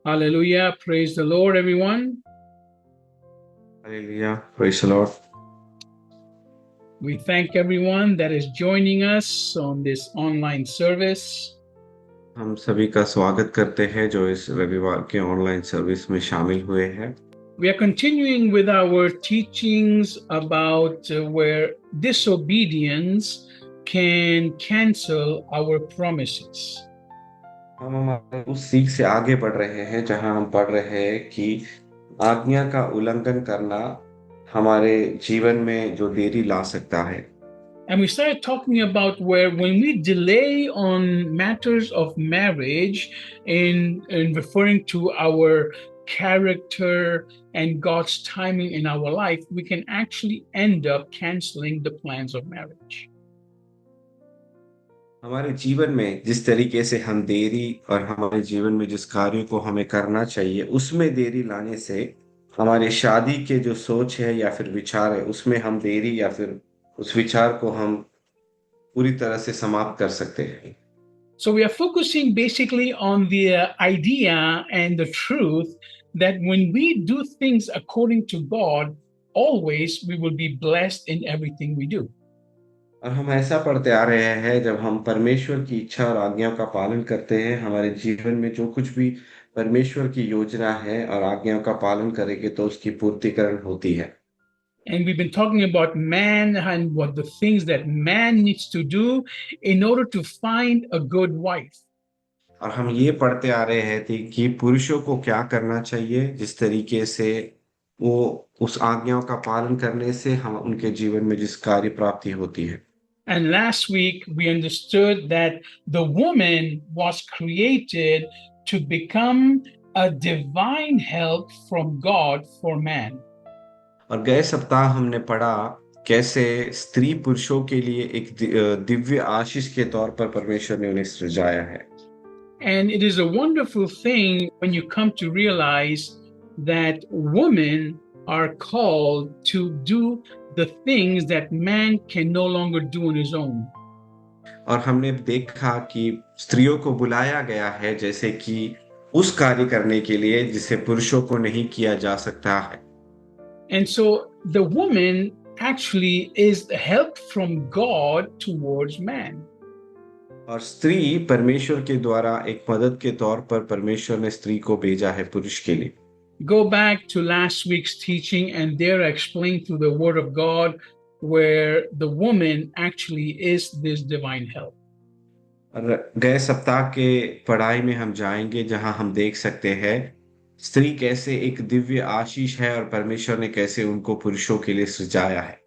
Hallelujah. Praise the Lord, everyone. Hallelujah. Praise the Lord. We thank everyone that is joining us on this online service. हम सभी का स्वागत करते हैं जो इस रविवार के ऑनलाइन सर्विस में शामिल हुए हैं। We are continuing with our teachings about where disobedience can cancel our promises. हम हमारे उस सीख से आगे बढ़ रहे हैं जहां हम पढ़ रहे हैं कि आज्ञा का उल्लंघन करना हमारे जीवन में जो देरी ला सकता है। And we started talking about where when we delay on matters of marriage in referring to our character and God's timing in our life, we can actually end up canceling the plans of marriage. हमारे जीवन में जिस तरीके से हम देरी और हमारे जीवन में जिस कार्यों को हमें करना चाहिए उसमें देरी लाने से हमारे शादी के जो सोच है या फिर विचार है उसमें हम देरी या फिर उस विचार को हम पूरी तरह से समाप्त कर सकते हैं। So we are focusing basically on the idea and the truth that when we do things according to God, always we will be blessed in everything we do. और हम ऐसा पढ़ते आ रहे हैं जब हम परमेश्वर की इच्छा और आज्ञाओं का पालन करते हैं हमारे जीवन में जो कुछ भी परमेश्वर की योजना है और आज्ञाओं का पालन करेंगे तो उसकी पूर्तिकरण होती है। And we've been talking about man and what the things that man needs to do in order to find a good wife. और हम ये पढ़ते आ रहे हैं थी कि पुरुषों को क्या करना चाहिए जिस तरीके से वो उस आज्ञाओं का पालन करने से हम उनके जीवन में जिस कार्य प्राप्ति होती है। And last week we understood that the woman was created to become a divine help from God for man. और गए सप्ताह हमने पढ़ा कैसे स्त्री पुरुषों के लिए एक दिव्य आशीष के तौर पर परमेश्वर ने उन्हें सृजाया है। And it is a wonderful thing when you come to realize that women are called to do the things that man can no longer do on his own. और हमने देखा कि स्त्रियों को बुलाया गया है जैसे कि उस कार्य करने के लिए जिसे पुरुषों को नहीं किया जा सकता है। And so the woman actually is the help from God towards man. और स्त्री परमेश्वर के द्वारा एक मदद के तौर पर परमेश्वर ने स्त्री को भेजा है पुरुष के लिए। Go back to last week's teaching and there I explained through the word of God where the woman actually is this divine help. और गए सप्ताह के पढ़ाई में हम जाएंगे जहां हम देख सकते हैं स्त्री कैसे एक दिव्य आशीष है और परमेश्वर ने कैसे उनको पुरुषों के लिए सृजाया है।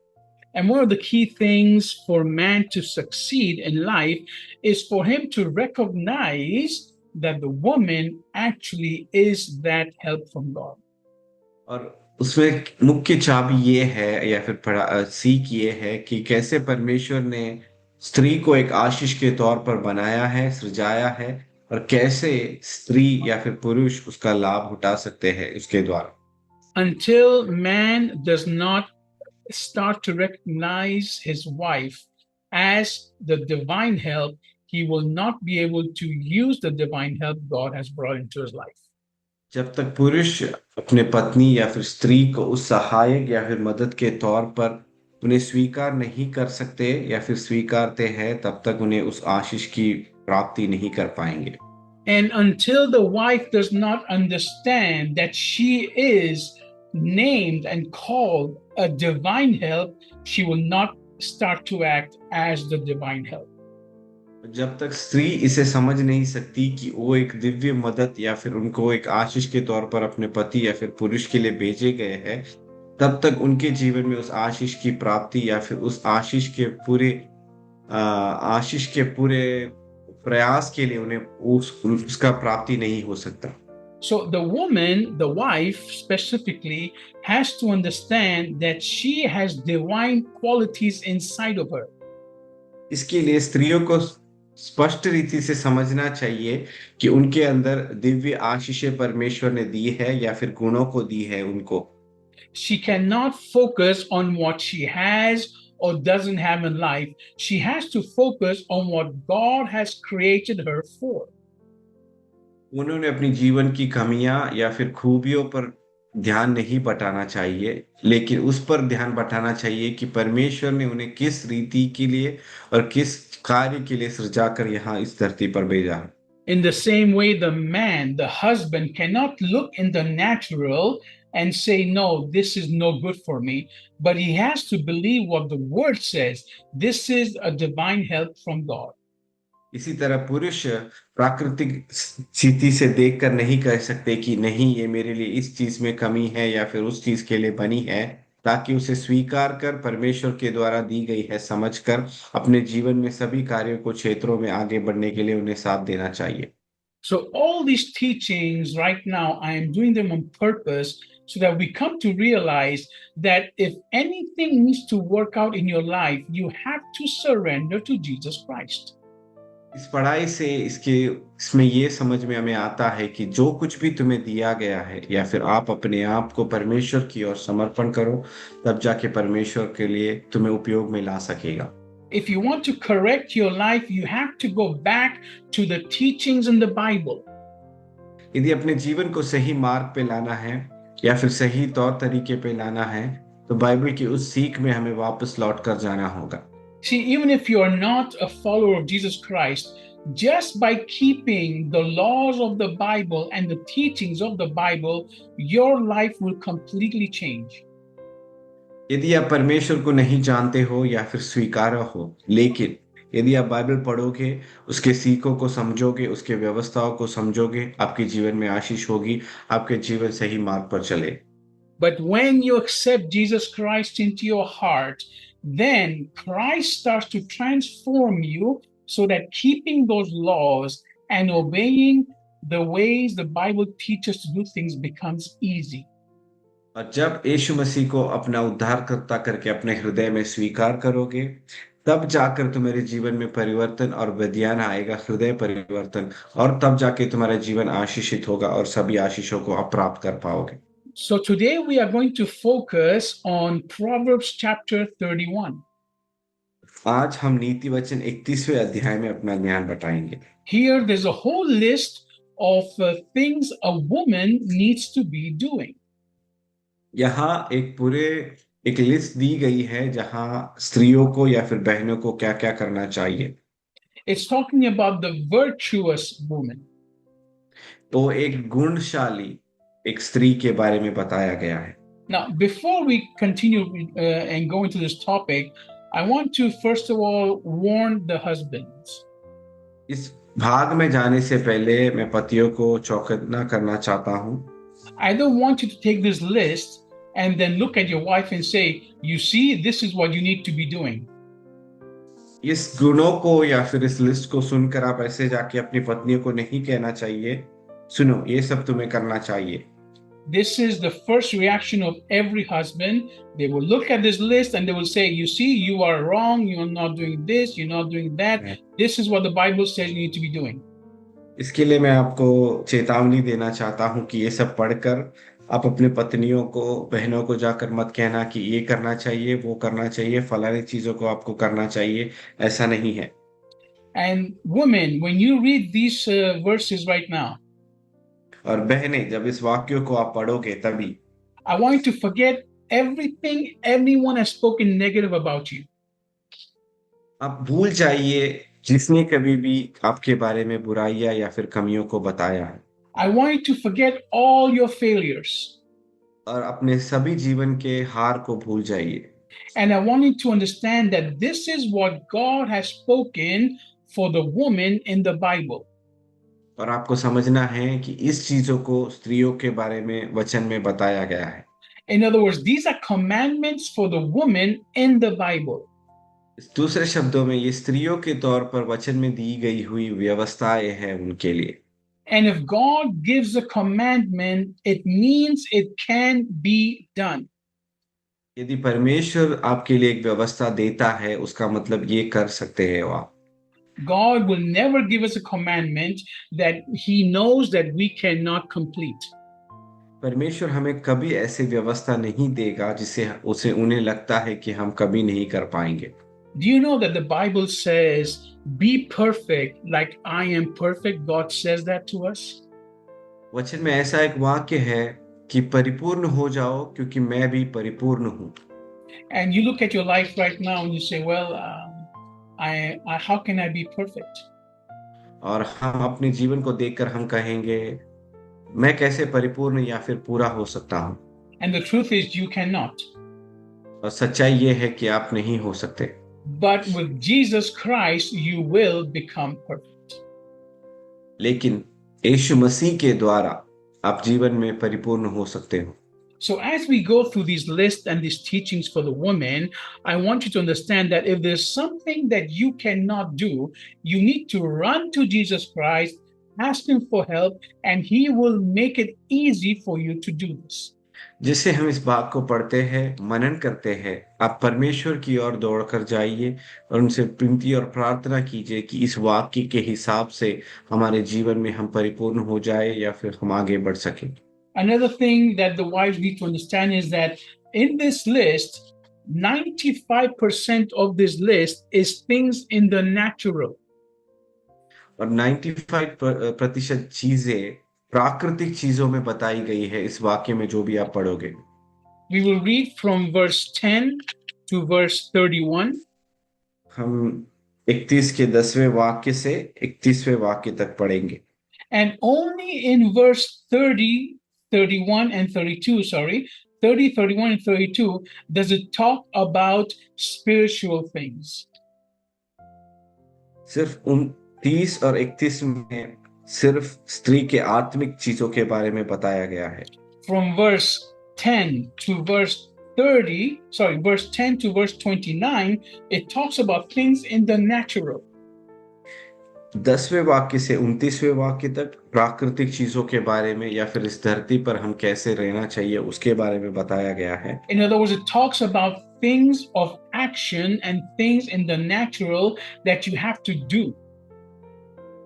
And one of the key things for man to succeed in life is for him to recognize that the woman actually is that help from God. और उसमें मुख्य चाबी ये है या फिर सीख ये है कि कैसे परमेश्वर ने स्त्री को एक आशीष के तौर पर बनाया है सृजाया है और कैसे स्त्री या फिर पुरुष उसका लाभ उठा सकते हैं उसके द्वारा। Until man does not start to recognize his wife as the divine help, he will not be able to use the divine help God has brought into his life. जब तक पुरुष अपने पत्नी या फिर स्त्री को उस सहायक या फिर मदद के तौर पर उन्हें स्वीकार नहीं कर सकते या फिर स्वीकारते हैं तब तक उन्हें उस आशीष की प्राप्ति नहीं कर पाएंगे। And until the wife does not understand that she is named and called a divine help, she will not start to act as the divine help. जब तक स्त्री इसे समझ नहीं सकती कि वो एक दिव्य मदद या फिर उनको एक आशीष के तौर पर अपने पति या फिर पुरुष के लिए भेजे गए हैं तब तक उनके जीवन में उस आशीष की प्राप्ति या फिर उस आशीष के पूरे प्रयास के लिए उन्हें उसका प्राप्ति नहीं हो सकता। So the woman, the wife specifically, has to understand that she has divine qualities inside of her. इसके लिए स्त्रियों को स्पष्ट रीति से समझना चाहिए कि उनके अंदर दिव्य आशीषें परमेश्वर ने दी है या फिर गुणों को दी है उनको। She cannot focus on what she has or doesn't have in life. She has to focus on what God has created her for. उन्होंने अपनी जीवन की कमियां या फिर खूबियों पर ध्यान नहीं बटाना चाहिए, लेकिन उस पर ध्यान बटाना चाहिए कि परमेश्वर ने उन्हें किस रीति के लिए और किस कार्य के लिए सृजा कर यहाँ इस धरती पर भेजा है। In the same way, the man, the husband, cannot look in the natural and say, no, this is no good for me. But he has to believe what the word says. This is a divine help from God. इसी तरह पुरुष प्राकृतिक स्थिति से देखकर नहीं कह सकते कि नहीं, ये मेरे लिए इस चीज में कमी है या फिर उस चीज के लिए बनी है, ताकि उसे स्वीकार कर परमेश्वर के द्वारा दी गई है समझकर अपने जीवन में सभी कार्यों को क्षेत्रों में आगे बढ़ने के लिए उन्हें साथ देना चाहिए। So, all these teachings right now, I am doing them on purpose so that we come to realize that if anything needs to work out in your life, you have to surrender to Jesus Christ. इस पढ़ाई से इसमें ये समझ में हमें आता है कि जो कुछ भी तुम्हें दिया गया है या फिर आप अपने आप को परमेश्वर की ओर समर्पण करो, तब जाके परमेश्वर के लिए तुम्हें उपयोग में ला सकेगा। If you want to correct your life, you have to go back to the teachings in the Bible. यदि अपने जीवन को सही मार्ग पे लाना है या फिर सही तौर तरीके पे लाना है, तो बाइबल की उस सीख में हमें वापस लौट कर जाना होगा। See, even if you are not a follower of Jesus Christ, just by keeping the laws of the Bible and the teachings of the Bible, your life will completely change. यदि आप परमेश्वर को नहीं जानते हो या फिर स्वीकार हो, लेकिन यदि आप बाइबल पढ़ोगे, उसके सीखों को समझोगे, उसके व्यवस्थाओं को समझोगे, आपके जीवन में आशीष होगी, आपके जीवन सही मार्ग पर चले। But when you accept Jesus Christ into your heart, then Christ starts to transform you so that keeping those laws and obeying the ways the Bible teaches to do things becomes easy. और जब यीशु मसीह को अपना उद्धारकर्ता करके अपने हृदय में स्वीकार करोगे, तब जाकर तुम्हारे जीवन में परिवर्तन और व्यदियान आएगा, हृदय परिवर्तन, और तब जाके तुम्हारा जीवन आशीषित होगा और सभी आशीषों को आप प्राप्त कर पाओगे। So today we are going to focus on Proverbs chapter 31. आज हम नीति वचन 31वें अध्याय में अपना ज्ञान बताएंगे। Here there's a whole list of things a woman needs to be doing. यहाँ एक लिस्ट दी गई है जहां स्त्रियों को या फिर बहनों को क्या क्या करना चाहिए। It's talking about the virtuous woman. तो एक गुणशाली एक स्त्री के बारे में बताया गया है। Now, before we continue and go into this topic, I want to first of all warn the husbands. इस भाग में जाने से पहले मैं पतियों को चौकन्ना करना चाहता हूं। I don't want you to take this list and then look at your wife and say, you see, this is what you need to be doing. इस गुणों को या फिर इस लिस्ट को सुनकर आप ऐसे जाके अपनी पत्नियों को नहीं कहना चाहिए, सुनो ये सब तुम्हें करना चाहिए। This is the first reaction of every husband. They will look at this list and they will say, you see, you are wrong. You're not doing this. You're not doing that. This is what the Bible says you need to be doing. इसके लिए मैं आपको चेतावनी देना चाहता हूं कि ये सब पढ़कर आप अपने पत्नियों को, बहनों को जाकर मत कहना कि ये करना चाहिए, वो करना चाहिए, फलानी चीजों को आपको करना चाहिए। ऐसा नहीं है। And women, when you read these verses right now, और बहनें, जब इस वाक्यों को आप पढ़ोगे तभी I want you to forget everything anyone has spoken negative about you. आप भूल जाइए जिसने कभी भी आपके बारे में बुराइयां या फिर कमियों को बताया है। I want you to forget all your failures. और अपने सभी जीवन के हार को भूल जाइए। And I want you to understand that this is what God has spoken for the woman in the Bible. और आपको समझना है कि इस चीजों को स्त्रियों के बारे में वचन में बताया गया है। In other words, these are commandments for the woman in the Bible. दूसरे शब्दों में ये स्त्रियों के तौर पर वचन में दी गई हुई व्यवस्थाएं हैं उनके लिए। And if God gives a commandment, it means it can be done. यदि परमेश्वर आपके लिए एक व्यवस्था देता है, उसका मतलब ये कर सकते हैं आप। God will never give us a commandment that he knows that we cannot complete. परमेश्वर हमें कभी ऐसी व्यवस्था नहीं देगा जिसे उन्हें लगता है कि हम कभी नहीं कर पाएंगे। Do you know that the Bible says, be perfect like I am perfect? God says that to us. वचन में ऐसा एक वाक्य है कि परिपूर्ण हो जाओ क्योंकि मैं भी परिपूर्ण हूं। And you look at your life right now and you say, well, how can I be perfect? और हम अपने जीवन को देखकर हम कहेंगे, मैं कैसे परिपूर्ण या फिर पूरा हो सकता हूँ। And the truth is, you cannot. और सच्चाई ये है कि आप नहीं हो सकते, But with Jesus Christ, you will become perfect. लेकिन यीशु मसीह के द्वारा आप जीवन में परिपूर्ण हो सकते हो। So as we go through these lists and these teachings for the woman, I want you to understand that if there's something that you cannot do, you need to run to Jesus Christ, ask him for help, and he will make it easy for you to do this. जिससे हम इस बात को पढ़ते हैं, मनन करते हैं, आप परमेश्वर की ओर दौड़कर जाइए और उनसे विनती और प्रार्थना कीजिए कि इस वाक्य के हिसाब से हमारे जीवन में हम परिपूर्ण हो जाए या फिर हम आगे बढ़ सकें। Another thing that the wives need to understand is that in this list, 95% of this list is things in the natural. और 95% चीजें प्राकृतिक चीजों में बताई गई है इस वाक्य में, जो भी आप पढ़ोगे। We will read from verse 10 to verse 31. हम 31 के 10वें वाक्य से 31वें वाक्य तक पढ़ेंगे। And only in verse 30, 31, and 32, 30, 31, and 32, does it talk about spiritual things. सिर्फ 29 और 31 में सिर्फ स्त्री के आत्मिक चीजों के बारे में बताया गया है। From verse 10 to verse 30, verse 10 to verse 29, it talks about things in the natural. 10वें वाक्य से 29वें वाक्य तक प्राकृतिक चीजों के बारे में या फिर इस धरती पर हम कैसे रहना चाहिए उसके बारे में बताया गया है। In other words, it talks about things of action and things in the natural that you have to do.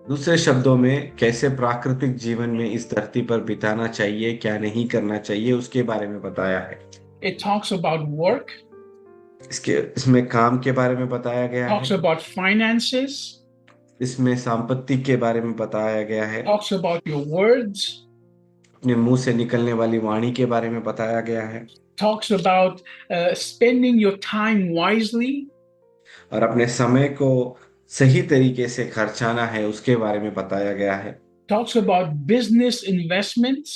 दूसरे शब्दों में कैसे प्राकृतिक जीवन में इस धरती पर बिताना चाहिए, क्या नहीं करना चाहिए, उसके बारे में बताया है। It talks about work. इसमें काम के बारे में बताया गया है। Talks about finances. इसमें संपत्ति के बारे में बताया गया है। Talks about your words. अपने मुंह से निकलने वाली वाणी के बारे में बताया गया है। Talks about spending your time wisely. और अपने समय को सही तरीके से खर्चाना है उसके बारे में बताया गया है। Talks about business investments.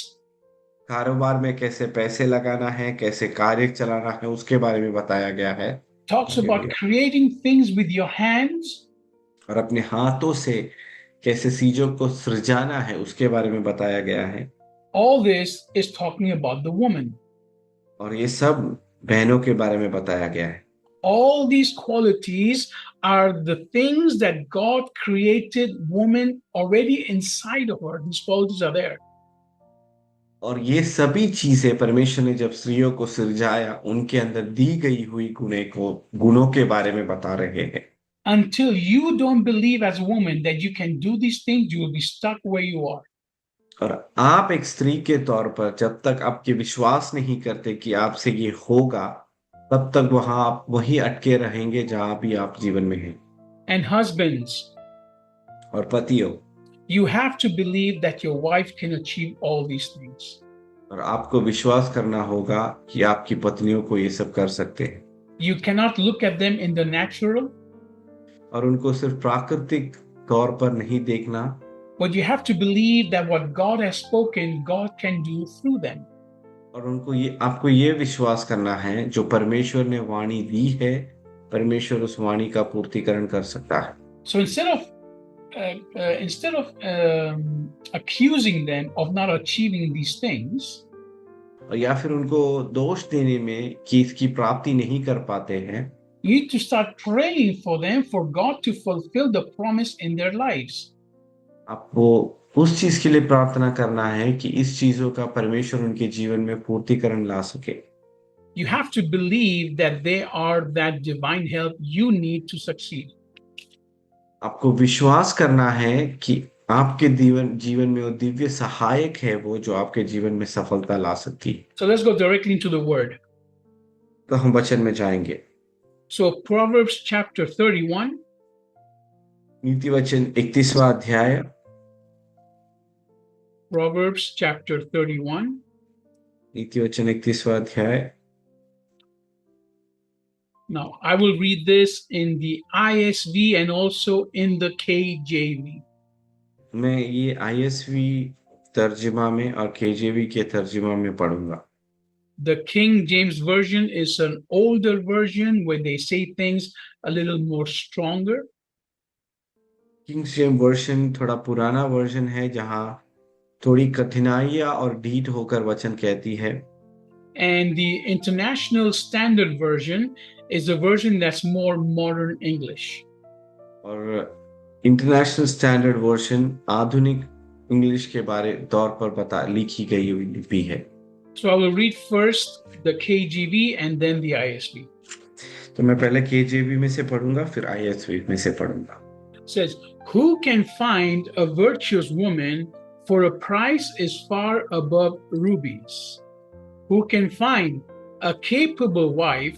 कारोबार में कैसे पैसे लगाना है, कैसे कार्य चलाना है, उसके बारे में बताया गया है। Talks about creating things with your hands. और अपने हाथों से कैसे चीजों को सृजाना है उसके बारे में बताया गया है। All this is talking about the woman. और ये सब बहनों के बारे में बताया गया है। All these qualities are the things that God created woman already inside of her. These qualities are there. और ये सभी चीजें परमेश्वर ने जब स्त्रियों को सृजाया उनके अंदर दी गई हुई गुणों के बारे में बता रहे हैं। Until you don't believe as a woman that you can do these things, you will be stuck where you are. और आप एक स्त्री के तौर पर जब तक आपके विश्वास नहीं करते कि आपसे ये होगा, तब तक वहां आप वही अटके रहेंगे जहां भी आप जीवन में हैं। And husbands, और पतियों, you have to believe that your wife can achieve all these things. और आपको विश्वास करना होगा कि आपकी पत्नियों को ये सब कर सकते हैं। You cannot look at them in the natural, और उनको सिर्फ प्राकृतिक तौर पर नहीं देखना, but you have to believe that what God has spoken, God can do through them. और आपको ये विश्वास करना है जो परमेश्वर ने वाणी दी है, परमेश्वर उस वाणी का पूर्तिकरण कर सकता है। So instead of accusing them of not achieving these things, और या फिर उनको दोष देने में कि इसकी प्राप्ति नहीं कर पाते हैं, you need to start praying for them for God to fulfill the promise in their lives. आपको उस चीज के लिए प्रार्थना करना है कि इस चीजों का परमेश्वर उनके जीवन में पूर्तिकरण ला सके। You have to believe that they are that divine help you need to succeed. आपको विश्वास करना है कि आपके जीवन में वो दिव्य सहायक है, वो जो आपके जीवन में सफलता ला सकती है। So let's go directly into the word. तो हम वचन में जाएंगे। So Proverbs chapter 31. नीति वचन 31वां अध्याय Proverbs chapter 31. नीति वचन 31वां अध्याय। Now, I will read this in the ISV and also in the KJV. मैं ये ISV तर्जुमा में और KJV के तर्जुमा में पढ़ूंगा। The King James Version is an older version where they say things a little more stronger. King James version थोड़ा पुराना वर्जन है जहाँ थोड़ी कठिनाइयां और ढीठ होकर वचन कहती है। And the International Standard Version is a version that's more modern English. और इंटरनेशनल स्टैंडर्ड वर्जन आधुनिक इंग्लिश के बारे तौर पर लिखी गई हुई लिपि है। So I will read first the KJV and then the ISV. तो मैं पहले KJV में से पढ़ूंगा फिर ISV में से पढ़ूंगा। It says, "Who can find a virtuous woman, for a price is far above rubies? Who can find a capable wife?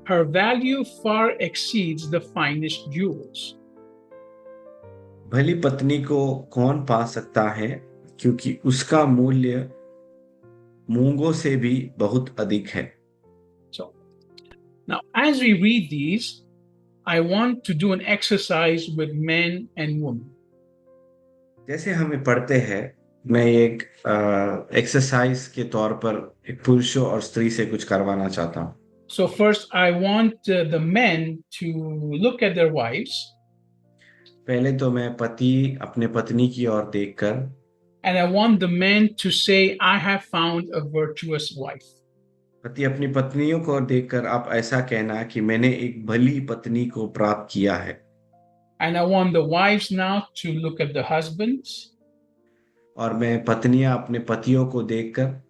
Her value far exceeds the finest jewels." भली पत्नी को कौन पा सकता है, क्योंकि उसका मूल्य मूंगों से भी बहुत अधिक है। So now, as we read these, I want to do an exercise with men and women. जैसे हमें पढ़ते हैं, मैं एक एक्सरसाइज के तौर पर एक पुरुषों और स्त्री से कुछ करवाना चाहता हूँ। So first, I want the men to look at their wives. पहले तो मैं पति अपने पत्नी की ओर देखकर, And I want the men to say, "I have found a virtuous wife." पति अपनी पत्नियों को देखकर आप ऐसा कहना कि मैंने एक भली पत्नी को प्राप्त किया है। And I want the wives now to look at the husbands. और मैं पत्नियां अपने पतियों को देखकर,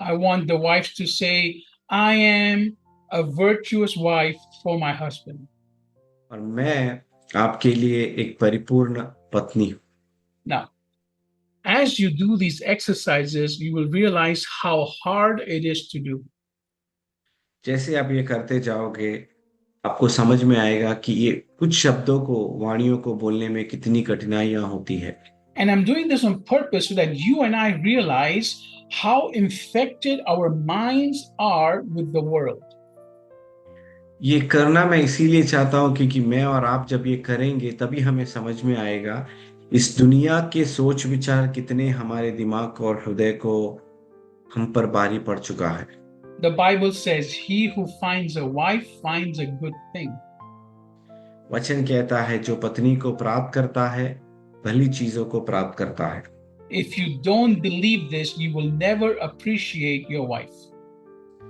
I want the wives to say, "I am a virtuous wife for my husband." और मैं आपके लिए एक परिपूर्ण पत्नी हूँ। Now, as you do these exercises, you will realize how hard it is to do. जैसे आप ये करते जाओगे, आपको समझ में आएगा कि ये कुछ शब्दों को, वाणियों को बोलने में कितनी कठिनाइयां होती है। And I'm doing this on purpose so that you and I realize how infected our minds are with the world. ये करना मैं इसीलिए चाहता हूँ क्योंकि मैं और आप जब ये करेंगे तभी हमें समझ में आएगा इस दुनिया के सोच विचार कितने हमारे दिमाग और हृदय को हम पर भारी पड़ चुका है। The Bible says, "He who finds a wife finds a good thing." वचन कहता है, जो पत्नी को प्राप्त करता है भली चीजों को प्राप्त करता है। If you don't believe this, you will never appreciate your wife.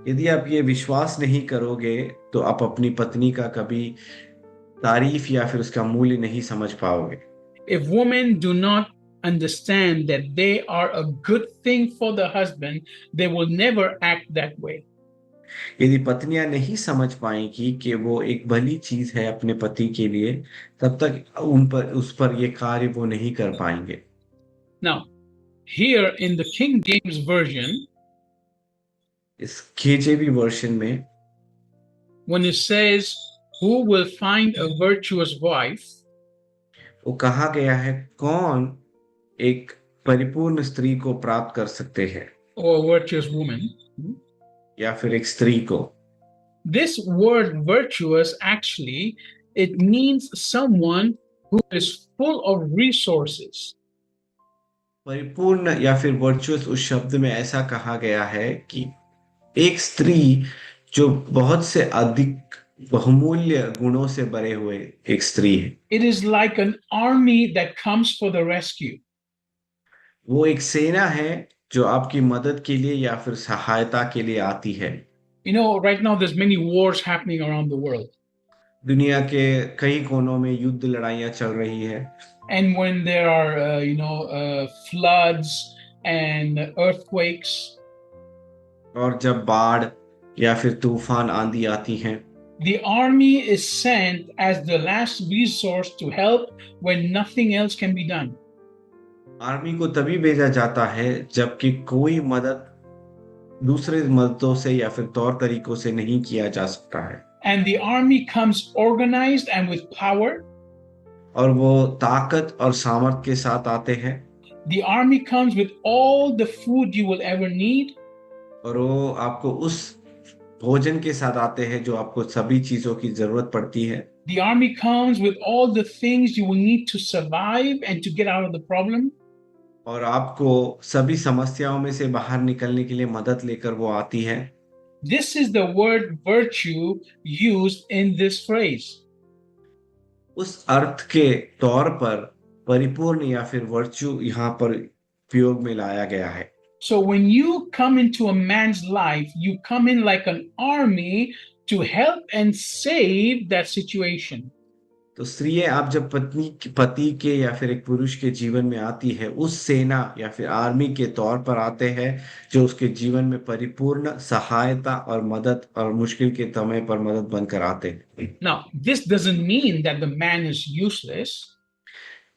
यदि आप ये विश्वास नहीं करोगे तो आप अपनी पत्नी का कभी तारीफ या फिर उसका मूल्य नहीं समझ पाओगे। If women do not understand that they are a good thing for the husband, they will never act that way. यदि पत्नियां नहीं समझ पाएंगी कि वो एक भली चीज है अपने पति के लिए, तब तक उस पर ये कार्य वो नहीं कर पाएंगे। Now, here in the King James Version, इस KJV वर्जन में when it says, "Who will find a virtuous wife?" वो कहा गया है, कौन एक परिपूर्ण स्त्री को प्राप्त कर सकते हैं, or a virtuous woman. या फिर एक स्त्री को। This word virtuous actually, it means someone who is full of resources. परिपूर्ण या फिर वर्चुअस उस शब्द में ऐसा कहा गया है कि एक स्त्री जो बहुत से अधिक बहुमूल्य गुणों से भरे हुए एक स्त्री है। It is like an army that comes for the rescue. वो एक सेना है जो आपकी मदद के लिए या फिर सहायता के लिए आती है। You know, right now there's many wars happening around the world. दुनिया के कई कोनों में युद्ध लड़ाइयाँ चल रही है। And when there are, floods and earthquakes, और जब बाढ़ या फिर तूफान आंधी आती हैं, the army is sent as the last resource to help when nothing else can be done. Army को तभी भेजा जाता है जबकि कोई मदद दूसरे मददों से या फिर तौर तरीकों से नहीं किया जा सकता है। And the army comes organized and with power. और वो ताकत और सामर्थ्य के साथ आते हैं। The army comes with all the food you will ever need. और वो आपको उस भोजन के साथ आते हैं जो आपको सभी चीजों की जरूरत पड़ती है। The army comes with all the things you will need to survive and to get out of the problem. और आपको सभी समस्याओं में से बाहर निकलने के लिए मदद लेकर वो आती है। This is the word virtue used in this phrase. उस अर्थ के तौर पर परिपूर्ण या फिर वर्च्यू यहाँ पर उपयोग में लाया गया है। So when you come into a man's life, you come in like an army to help and save that situation. तो स्त्रियां आप जब पति के या फिर एक पुरुष के जीवन में आती है, उस सेना या फिर आर्मी के तौर पर आते हैं जो उसके जीवन में परिपूर्ण सहायता और मदद और मुश्किल के समय पर मदद बनकर आते हैं। Now, this doesn't mean that the man is useless.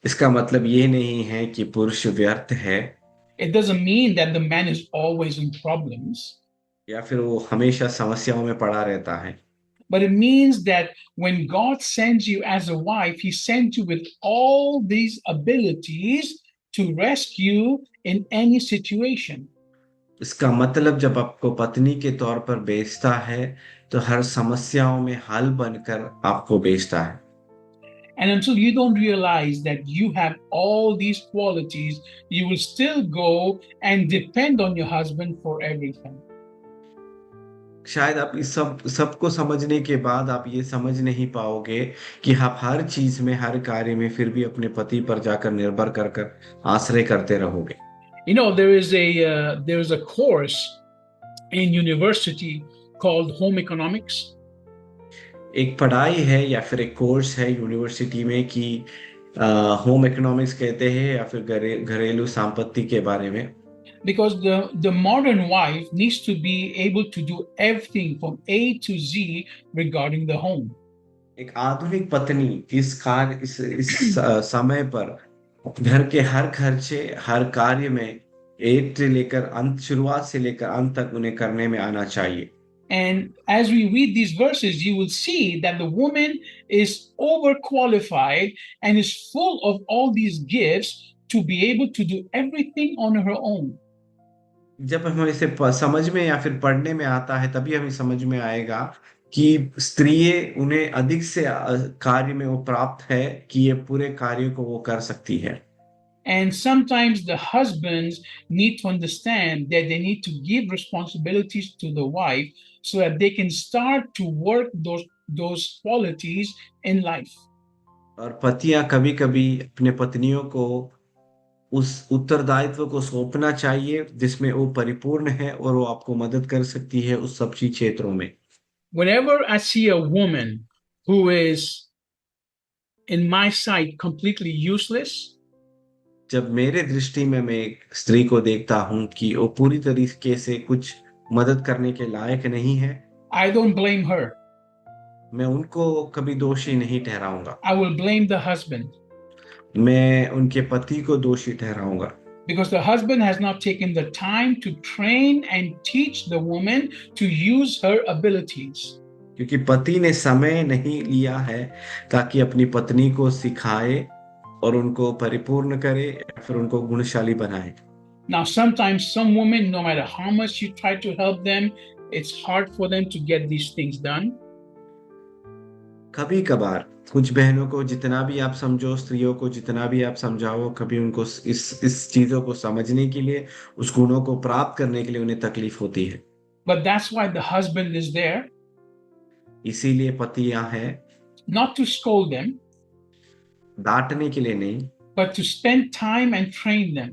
इसका मतलब ये नहीं है कि पुरुष व्यर्थ है It doesn't mean that the man is always in problems. या फिर वो हमेशा समस्याओं में पड़ा रहता है। But it means that when God sends you as a wife, He sends you with all these abilities to rescue in any situation. इसका मतलब जब आपको पत्नी के तौर पर भेजता है तो हर समस्याओं में हल बनकर आपको भेजता है। And until you don't realize that you have all these qualities, you will still go and depend on your husband for everything. शायद आप इस सबको समझने के बाद आप ये समझ नहीं पाओगे कि आप हर चीज में, हर कार्य में फिर भी अपने पति पर जाकर निर्भर कर कर आश्रय करते रहोगे। You know, there is a course in university called home economics. एक पढ़ाई है या फिर एक कोर्स है यूनिवर्सिटी में कि होम इकोनॉमिक्स कहते हैं या फिर घरेलू संपत्ति के बारे में। Because the modern wife needs to be able to do everything from A to Z regarding the home. एक आधुनिक पत्नी इस समय पर घर के हर खर्चे, हर कार्य में एक से लेकर अंत, शुरुआत से लेकर अंत तक उन्हें करने में आना चाहिए। And as we read these verses, you will see that the woman is overqualified and is full of all these gifts to be able to do everything on her own. जब हमें इसे समझ में या फिर पढ़ने में आता है तभी हमें समझ में आएगा कि स्त्रियां, उन्हें अधिक से कार्य में वो प्राप्त है कि ये पूरे कार्य को वो कर सकती है। And sometimes the husbands need to understand that they need to give responsibilities to the wife so that they can start to work those qualities in life. और पतियां कभी कभी अपने पत्नियों को उस उत्तरदायित्व को सौंपना चाहिए जिसमें वो परिपूर्ण है और वो आपको मदद कर सकती है उस सब क्षेत्रों में। Whenever I see a woman who is in my sight completely useless, जब मेरे दृष्टि में मैं एक स्त्री को देखता हूं कि वो पूरी तरीके से कुछ मदद करने के लायक नहीं है, I don't blame her. मैं उनको कभी दोषी नहीं ठहराऊंगा। I will blame the husband. मैं उनके पति को दोषी ठहराऊंगा। Because the husband has not taken the time to train and teach the woman to use her abilities. क्योंकि पति ने समय नहीं लिया है ताकि अपनी पत्नी को सिखाए और उनको परिपूर्ण करे या फिर उनको गुणशाली बनाए। Now, sometimes some women, no matter how much you try to help them, it's hard for them to get these things done. कभी कभार कुछ बहनों को जितना भी आप समझो, स्त्रियों को जितना भी आप समझाओ, कभी उनको इस चीजों को समझने के लिए, उस गुणों को प्राप्त करने के लिए उन्हें तकलीफ होती है। But that's why the husband is there. इसीलिए पति यहाँ है, not to scold them, डांटने के लिए नहीं, but to spend time and train them,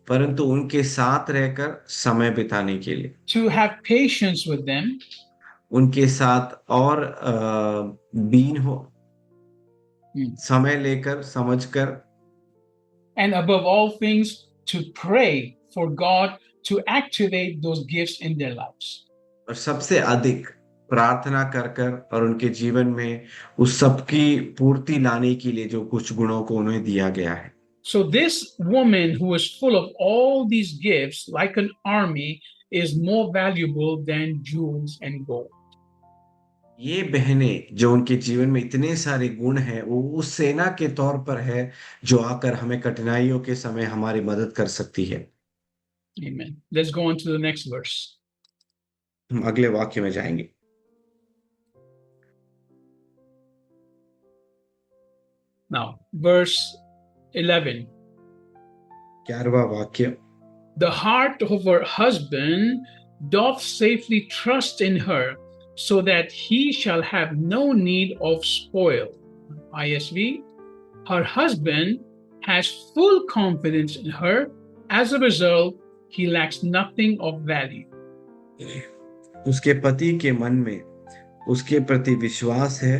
परंतु उनके साथ रहकर समय बिताने के लिए, to have patience with them, उनके साथ और दीन हो, समय लेकर, समझकर, and above all things, to pray for God to activate those gifts in their lives. और सबसे अधिक प्रार्थना कर कर और उनके जीवन में उस सब की पूर्ति लाने के लिए जो कुछ गुणों को उन्हें दिया गया है। So this woman who is full of all these gifts, like an army, is more valuable than jewels and gold. ये बहनें जो उनके जीवन में इतने सारे गुण हैं, वो उस सेना के तौर पर है जो आकर हमें कठिनाइयों के समय हमारी मदद कर सकती है। Amen. Let's go on to the next verse. हम अगले वाक्य में जाएंगे। Now, verse 11. 11वां वाक्य। The heart of her husband doth safely trust in her, so that he shall have no need of spoil. ISV. Her husband has full confidence in her. As a result, he lacks nothing of value. उसके पति के मन में उसके प्रति विश्वास है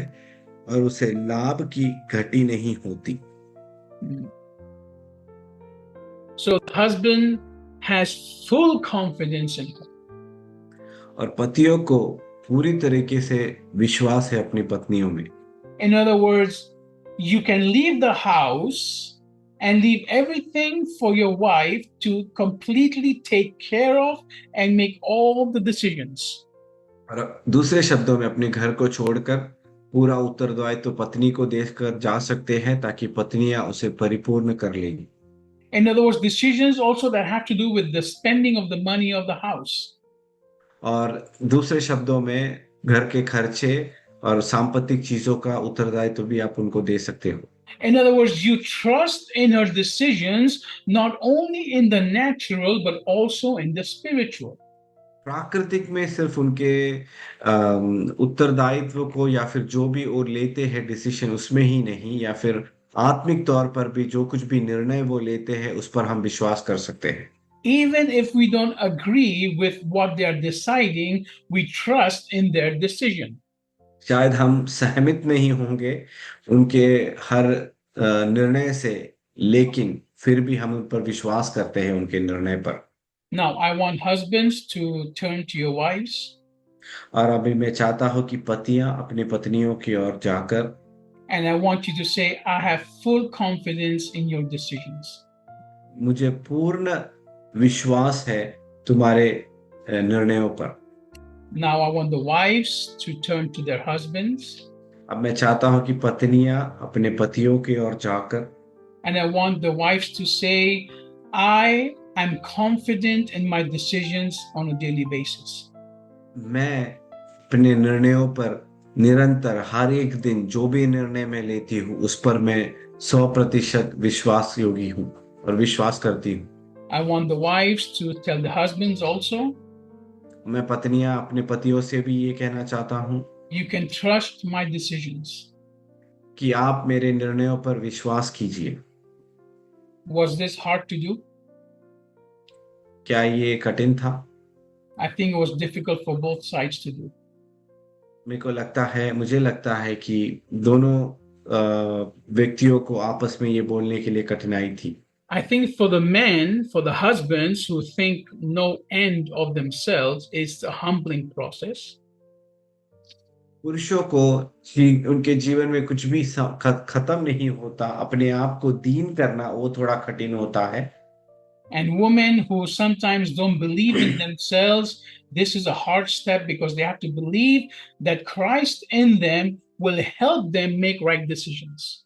और उसे लाभ की घटी नहीं होती। So the husband has full confidence in her. और पतियों को पूरी तरीके से विश्वास है अपनी पत्नियों में। In other words, you can leave the house and leave everything for your wife to completely take care of and make all the decisions. और दूसरे शब्दों में अपने घर को छोड़कर पूरा उत्तरदायित्व तो पत्नी को देकर जा सकते हैं ताकि पत्नियां उसे परिपूर्ण कर लेंगी। In other words, decisions also that have to do with the spending of the money of the house. और दूसरे शब्दों में घर के खर्चे और सांपत्तिक चीजों का उत्तरदायित्व भी आप उनको दे सकते हो। In other words, you trust in her decisions not only in the natural but also in the spiritual. प्राकृतिक में सिर्फ उनके उत्तरदायित्व को या फिर जो भी वो लेते हैं डिसीजन उसमें ही नहीं, या फिर आत्मिक तौर पर भी जो कुछ भी निर्णय वो लेते हैं उस पर हम विश्वास कर सकते हैं। Even if we don't agree with what they are deciding, we trust in their decision. शायद हम सहमत नहीं होंगे उनके हर निर्णय से, लेकिन फिर भी हम उन पर विश्वास करते हैं उनके निर्णय पर। Now, I want husbands to turn to your wives. और अभी मैं चाहता हूं कि पतियां अपनी पत्नियों की ओर जाकर, And I want you to say, I have full confidence in your decisions. मुझे पूर्ण विश्वास है तुम्हारे निर्णयों पर। Now, I want the wives to turn to their husbands. अब मैं चाहता हूं कि पत्नियां अपने पतियों की ओर जाकर, And I want the wives to say, I am confident in my decisions on a daily basis. मैं अपने निर्णयों पर निरंतर हर एक दिन जो भी निर्णय मैं लेती हूँ उस पर मैं 100% विश्वास योगी हूँ और विश्वास करती हूँ। I want the wives to tell the husbands also, मैं पत्नियां अपने पतियों से भी ये कहना चाहता हूँ you can trust my decisions. कि आप मेरे निर्णयों पर विश्वास कीजिए। Was this hard to do? क्या ये कठिन था? I think it was difficult for both sides to do. मुझे लगता है कि दोनों व्यक्तियों को आपस में ये बोलने के लिए कठिनाई थी। I think for the men, for the husbands who think no end of themselves, is a humbling process. पुरुषों को उनके जीवन में कुछ भी खत्म नहीं होता, अपने आप को दीन करना वो थोड़ा कठिन होता है। And women who sometimes don't believe in themselves, this is a hard step because they have to believe that Christ in them will help them make right decisions.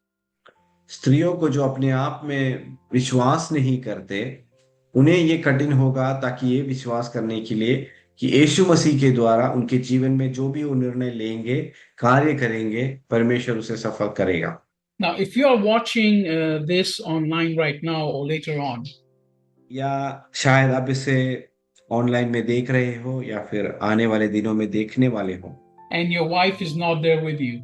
स्त्रियों को जो अपने आप में विश्वास नहीं करते, उन्हें ये कठिन होगा ताकि ये विश्वास करने के लिए कि यीशु मसीह के द्वारा उनके जीवन में जो भी वो निर्णय लेंगे, कार्य करेंगे, परमेश्वर उसे सफल करेगा। Now, if you are watching this online right now or later on, या शायद आप इसे ऑनलाइन में देख रहे हो या फिर आने वाले दिनों में देखने वाले हो, and your wife is not there with you,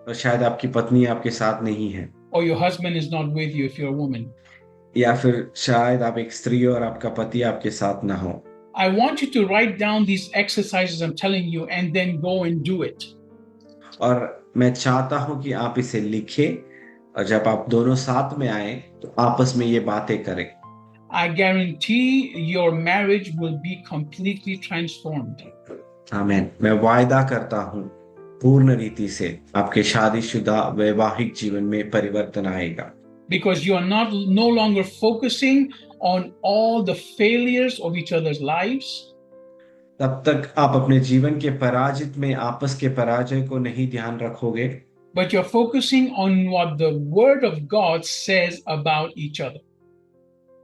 और शायद आपकी पत्नी आपके साथ नहीं है, or your husband is not with you if you're a woman, या फिर शायद आप एक स्त्री हो और आपका पति आपके साथ ना हो, I want you to write down these exercises I'm telling you and then go and do it. और मैं चाहता हूं कि आप इसे लिखें और जब आप दोनों साथ में आए तो आपस में ये बातें करें। I guarantee your marriage will be completely transformed. आमीन। मैं वायदा करता हूं पूर्ण रीति से आपके शादीशुदा वैवाहिक जीवन में परिवर्तन आएगा। Because you are no longer focusing on all the failures of each other's lives. तब तक आप अपने जीवन के पराजित में आपस के पराजय को नहीं ध्यान रखोगे, but you're focusing on what the Word of God says about each other.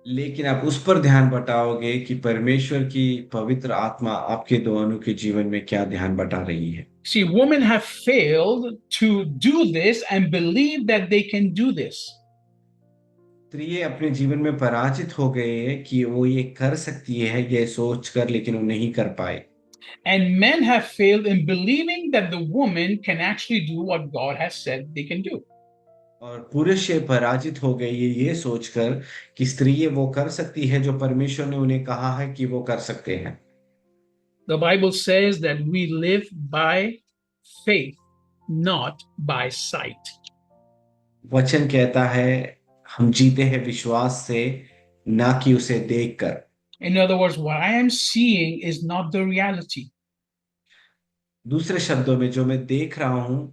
लेकिन आप उस पर ध्यान बटाओगे कि परमेश्वर की पवित्र आत्मा आपके दोनों के जीवन में क्या ध्यान बटा रही है। See, women have failed to do this and believe that they can do this. स्त्रियां अपने जीवन में पराजित हो गए हैं कि वो ये कर सकती है ये सोच कर, लेकिन वो नहीं कर पाए। And men have failed in believing that the woman can actually do what God has said they can do. और पुरुष ये पराजित हो गए ये सोचकर कि स्त्री ये वो कर सकती है जो परमेश्वर ने उन्हें कहा है कि वो कर सकते हैं। The Bible says that we live by faith, not by sight. वचन कहता है हम जीते हैं विश्वास से, ना कि उसे देखकर। In other words, what I am seeing is not the reality. दूसरे शब्दों में जो मैं देख रहा हूं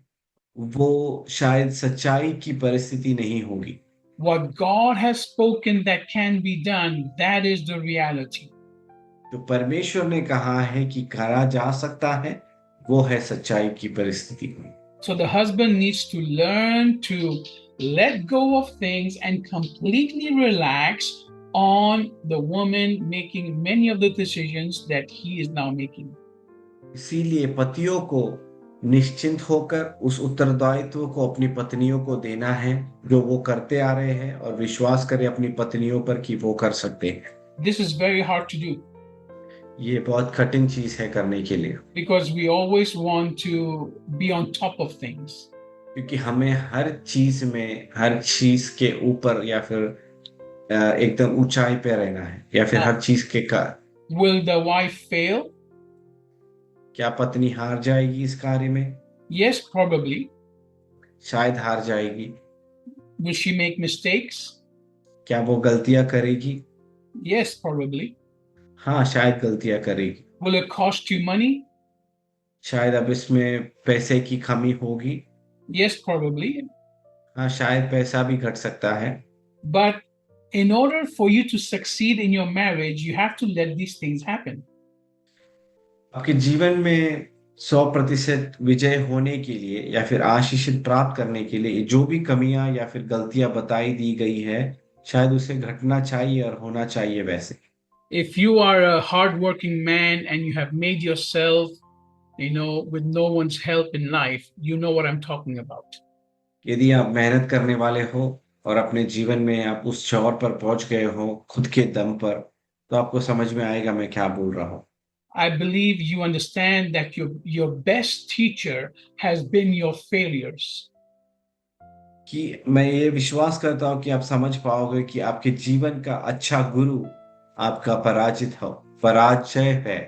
वो शायद सच्चाई की परिस्थिति नहीं होगी। What God has spoken that can be done, that is the reality. जो परमेश्वर ने कहा है कि करा जा सकता है वो है सच्चाई की परिस्थिति। So the husband needs to learn to let go of things and completely relax on the woman making many of the decisions that he is now making. इसीलिए पतियों को निश्चिंत होकर उस उत्तरदायित्व को अपनी पत्नियों को देना है जो वो करते आ रहे हैं, और विश्वास करें अपनी पत्नियों पर कि वो कर सकते हैं। This is very hard to do ये बहुत कठिन चीज है करने के लिए, because we always want to be on top of things. क्योंकि हमें हर चीज में हर चीज के ऊपर या फिर एकदम ऊंचाई पे रहना है, या फिर हर चीज के का। Will the wife fail? क्या पत्नी हार जाएगी इस कार्य में? Yes, probably. शायद हार जाएगी। Will she make mistakes? क्या वो गलतियां करेगी? Yes, probably. हाँ, शायद गलतियां करेगी। Will it cost you money? शायद अब इसमें पैसे की कमी होगी। Yes, probably. हाँ, शायद पैसा भी घट सकता है। But in order for you to succeed in your marriage, you have to let these things happen. आपके जीवन में 100% विजय होने के लिए या फिर आशीषित प्राप्त करने के लिए जो भी कमियां या फिर गलतियां बताई दी गई है, शायद उसे घटना चाहिए और होना चाहिए वैसे। If you are a hardworking man and you have made yourself, with no one's help in life, you know what I'm talking about. यदि आप मेहनत करने वाले हो और अपने जीवन में आप उस चौर पर पहुंच गए हो खुद के दम पर, तो आपको समझ में आएगा मैं क्या बोल रहा हूँ। I believe you understand that your best teacher has been your failures. कि मैं ये विश्वास करता हूँ कि आप समझ पाओगे कि आपके जीवन का अच्छा गुरु आपका पराजय है।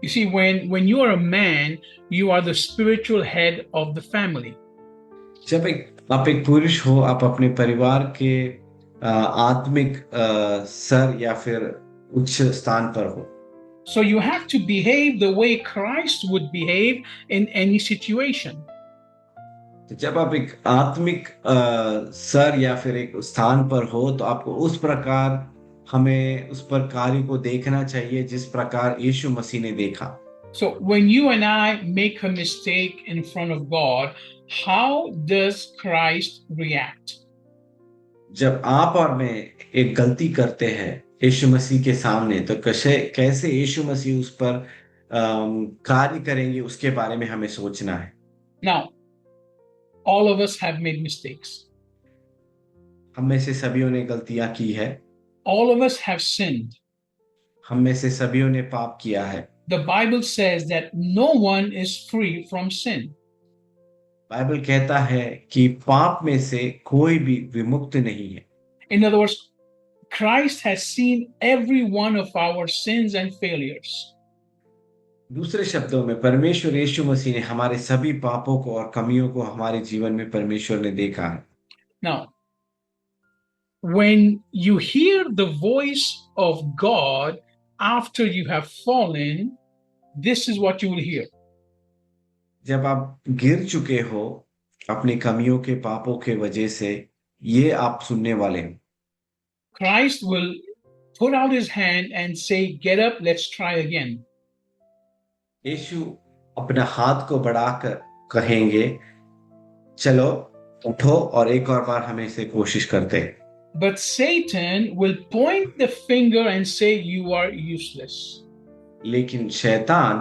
You see, when you are a man, you are the spiritual head of the family. जब आप एक पुरुष हो, आप अपने परिवार के आत्मिक सर या फिर उच्च स्थान पर हो। So you have to behave the way Christ would behave in any situation. तो जब आप एक आत्मिक सर या फिर एक स्थान पर हो तो आपको उस प्रकार हमें उस पर कार्य को देखना चाहिए जिस प्रकार यीशु मसीह ने देखा। So when you and I make a mistake in front of God, how does Christ react? जब आप और मैं एक गलती करते हैं यीशु मसीह के सामने, तो कैसे यीशु मसीह उस पर कार्य करेंगे उसके बारे में हमें सोचना है। Now, all of us have made mistakes. हम में से सभी ने गलतियां की है। All of us have sinned. हम में से सभी ने पाप किया है। The Bible says that no one is free from sin. Bible कहता है कि पाप में से कोई भी विमुक्त नहीं है। In other words, Christ has seen every one of our sins and failures. दूसरे शब्दों में परमेश्वर यीशु मसीह ने हमारे सभी पापों को और कमियों को हमारे जीवन में परमेश्वर ने देखा है। Now, when you hear the voice of God after you have fallen, this is what you will hear. जब आप गिर चुके हो अपनी कमियों के पापों के वजह से, ये आप सुनने वाले हैं। Christ will put out his hand and say, "Get up, let's try again." यीशु अपना हाथ को बढ़ाकर कहेंगे, चलो उठो और एक और बार हमें से कोशिश करते हैं। But Satan will point the finger and say, "You are useless." लेकिन शैतान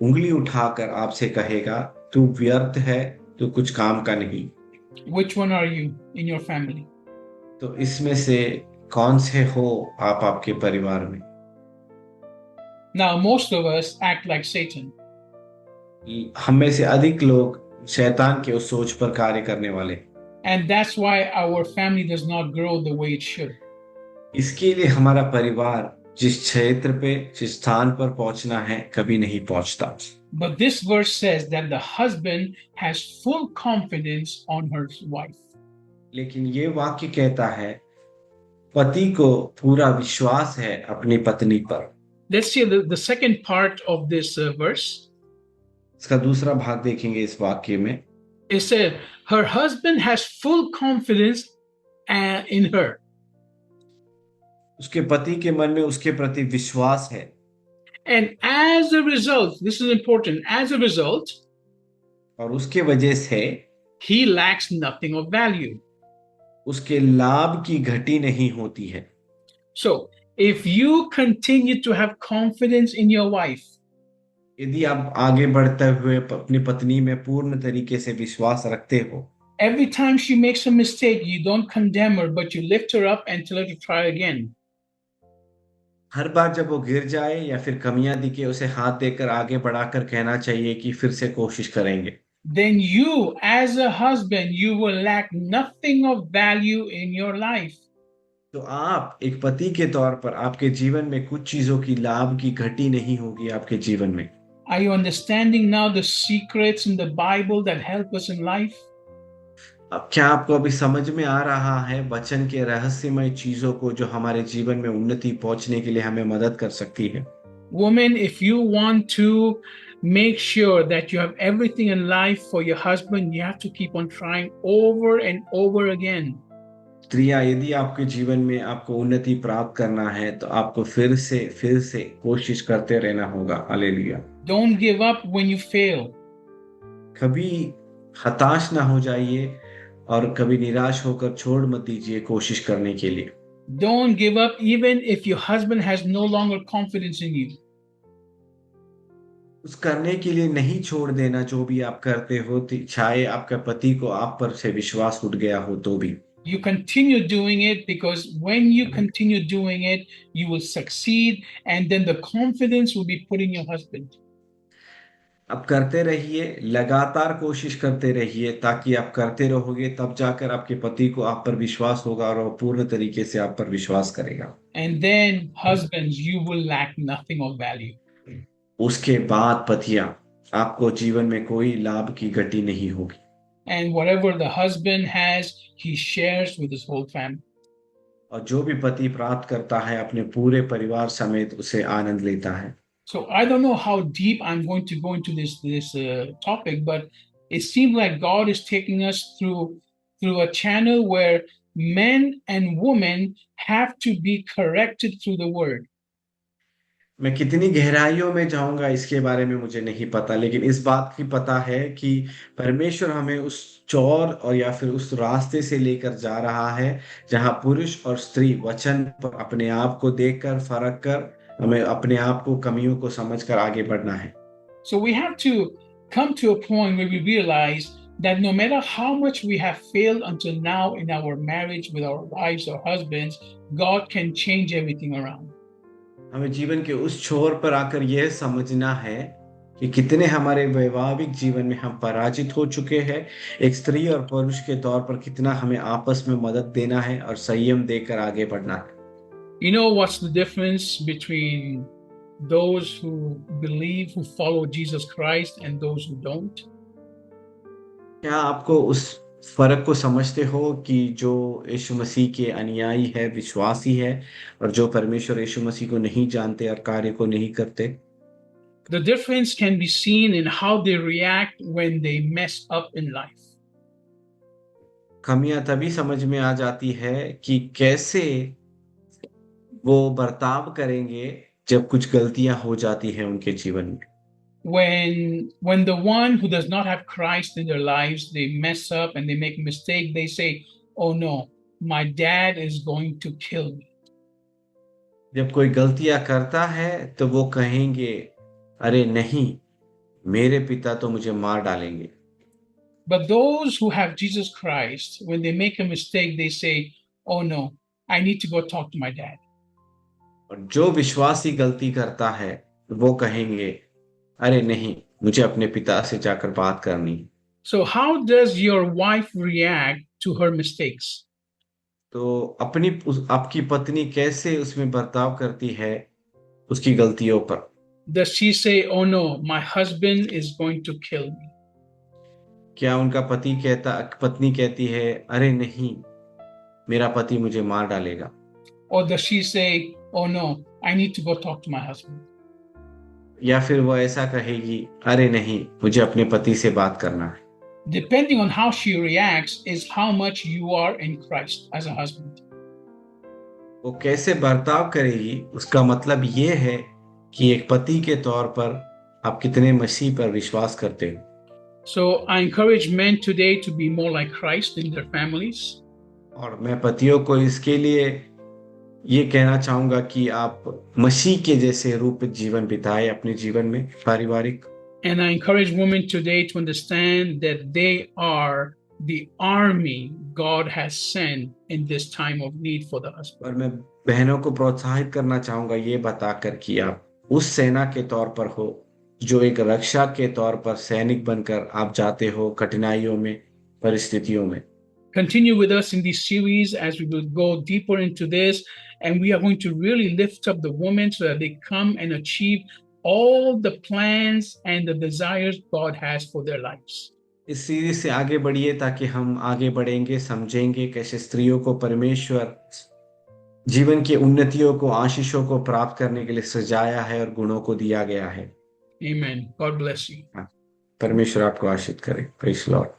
उंगली उठाकर आपसे कहेगा, तू व्यर्थ है, तू कुछ काम का नहीं। Which one are you in your family? तो इसमें से कौन से हो आप आपके परिवार में? Now, most of us act like Satan. हम में से अधिक लोग शैतान के उस सोच पर कार्य करने वाले। And that's why our family does not grow the way it should. इसके लिए हमारा परिवार जिस क्षेत्र पे, जिस स्थान पर पहुंचना है, कभी नहीं पहुंचता। But this verse says that the husband has full confidence on his wife. लेकिन ये वाक्य कहता है, पति को पूरा विश्वास है अपनी पत्नी पर। Let's see the second part of this verse. इसका दूसरा भाग देखेंगे इस वाक्य में। It said, her husband has full confidence in her. उसके पति के मन में उसके प्रति विश्वास है। And as a result, this is important, as a result, और उसके वजह से he lacks nothing of value. उसके लाभ की घटी नहीं होती है। So, if you continue to have confidence in your wife, यदि आप आगे बढ़ते हुए अपनी पत्नी में पूर्ण तरीके से विश्वास रखते हो, every time she makes a mistake, you don't condemn her, but you lift her up and tell her to try again. हर बार जब वो गिर जाए या फिर कमियां दिखे, उसे हाथ देकर आगे बढ़ाकर कहना चाहिए कि फिर से कोशिश करेंगे। Then you, as a husband, you will lack nothing of value in your life. तो आप एक पति के तौर पर आपके जीवन में कुछ चीजों की लाभ की घटी नहीं होगी आपके जीवन में। Are you understanding now the secrets in the Bible that help us in life? अब क्या आपको अभी समझ में आ रहा है वचन के रहस्यमय चीजों को, जो हमारे जीवन में उन्नति पहुंचने के लिए हमें मदद कर सकती है? Woman, if you want to make sure that you have everything in life for your husband, you have to keep on trying over and over again. स्त्रियां, यदि आपके जीवन में आपको उन्नति प्राप्त करना है तो आपको फिर से कोशिश करते रहना होगा। Hallelujah. Don't give up when you fail. कभी हताश ना हो जाइए और कभी निराश होकर छोड़ मत दीजिए कोशिश करने के लिए। Don't give up even if your husband has no longer confidence in you. उस करने के लिए नहीं छोड़ देना जो भी आप करते हो, चाहे आपका पति को आप पर से विश्वास उठ गया हो तो भी। You continue doing it, because when you continue doing it, you will succeed, and then the confidence will be put in your husband. आप करते रहिए, लगातार कोशिश करते रहिए, ताकि आप करते रहोगे तब जाकर आपके पति को आप पर विश्वास होगा और वो पूर्ण तरीके से आप पर विश्वास करेगा। And then, husbands, you will lack nothing of value. उसके बाद पतियां, आपको जीवन में कोई लाभ की घटी नहीं होगी। And whatever the husband has, he shares with his whole family. और जो भी पति प्राप्त करता है अपने पूरे परिवार समेत उसे आनंद लेता है। So I don't know how deep I'm going to go into this topic, but it seems like God is taking us through a channel where men and women have to be corrected through the word. मैं कितनी गहराइयों में जाऊंगा इसके बारे में मुझे नहीं पता, लेकिन इस बात की पता है कि परमेश्वर हमें उस चौर और या फिर उस रास्ते से लेकर जा रहा है जहां पुरुष और स्त्री वचन पर अपने आप को देखकर फर्क कर हमें अपने आप को कमियों को समझकर आगे बढ़ना है। So we have to come to a point where we realize that no matter how much we have failed until now in our marriage with our wives or husbands, God can change everything around. हमें जीवन के उस छोर पर आकर यह समझना है कि कितने हमारे वैवाहिक जीवन में हम पराजित हो चुके हैं, एक स्त्री और पुरुष के तौर पर कितना हमें आपस में मदद देना है और संयम देकर आगे बढ़ना है। You know what's the difference between those who believe, who follow Jesus Christ, and those who don't? क्या आपको उस फर्क को समझते हो कि जो यीशु मसीह के अनुयायी है, विश्वासी है, और जो परमेश्वर यीशु मसीह को नहीं जानते और कार्य को नहीं करते? The difference can be seen in how they react when they mess up in life. कमियां तभी समझ में आ जाती है कि कैसे वो बर्ताव करेंगे जब कुछ गलतियां हो जाती हैं उनके जीवन में। when the one who does not have Christ in their lives, they mess up and they make a mistake, they say, oh no, my dad is going to kill me. जब कोई गलतियां करता है तो वो कहेंगे, अरे नहीं, मेरे पिता तो मुझे मार डालेंगे। But those who have Jesus Christ, when they make a mistake, they say, oh no, I need to go talk to my dad. और जो विश्वासी गलती करता है वो कहेंगे, अरे नहीं, मुझे अपने पिता से जाकर बात करनी है। So how does your wife react to her mistakes? तो आपकी पत्नी कैसे उसमें बर्ताव करती है उसकी गलतियों पर? Does she say, oh no, my husband is going to kill me? क्या उनका पत्नी कहती है, अरे नहीं, मेरा पति मुझे मार डालेगा? Or does she say, oh no, I need to go talk to my husband? या फिर वो ऐसा कहेगी, अरे नहीं, मुझे अपने पति से बात करना है। Depending on how she reacts is how much you are in Christ as a husband. वो कैसे बर्ताव करेगी उसका मतलब ये है कि एक पति के तौर पर आप कितने मसीह पर विश्वास करते हो। So I encourage men today to be more like Christ in their families. और मैं पतियों को इसके लिए ये कहना चाहूंगा कि आप मसीह के जैसे रूप जीवन बिताए अपने जीवन में पारिवारिक। And I encourage women today to understand that they are the army God has sent in this time of need for the husband. और मैं बहनों को प्रोत्साहित करना चाहूंगा ये बताकर कि आप उस सेना के तौर पर हो जो एक रक्षा के तौर पर सैनिक बनकर आप जाते हो कठिनाइयों में, परिस्थितियों में। Continue with us in this series as we will go deeper into this, and we are going to really lift up the women so that they come and achieve all the plans and the desires God has for their lives. इस series से आगे बढ़िए ताकि हम आगे बढ़ेंगे, समझेंगे कैसे स्त्रियों को परमेश्वर जीवन की उन्नतियों को, आशीषों को प्राप्त करने के लिए सजाया है और गुणों को दिया गया है। Amen. God bless you. परमेश्वर आपको आशीष करे। Praise the Lord.